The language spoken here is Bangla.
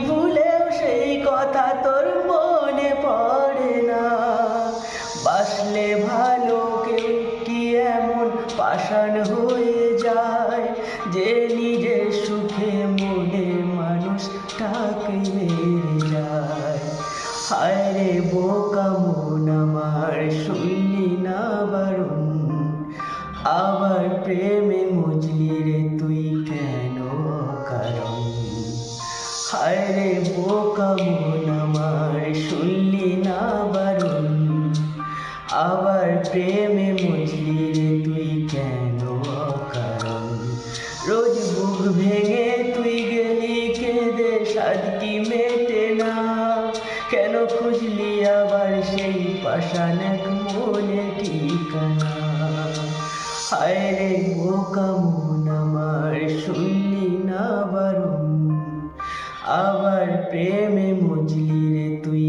ভুলেও সেই কথা তোর মনে পড়ে না। বাসলে ভালো কেউ কি এমন পাষাণ হয়ে যায় যে নিজের সুখে মনে মানুষটাকে মেরে যায়। হায় রে বোকা মন আমার, শুনলি না বারণ, আবার প্রেমে মজলি রে তুই কেন অকারণ। হায় রে বোকা মন আমার, শুনলি না বারণ, আবার প্রেমে মজলি রে তুই কেন অকারণ। রোজ বুক ভেঙে তুই গেলি কেঁদে, সাদ কি মেটে না, কেন খুঁজলি আবার সেই পাষাণ এক মনের ঠিকানা। হায় রে বোকা মন আমার, শুনলি না বারণ, আবার প্রেমে মজলি রে তুই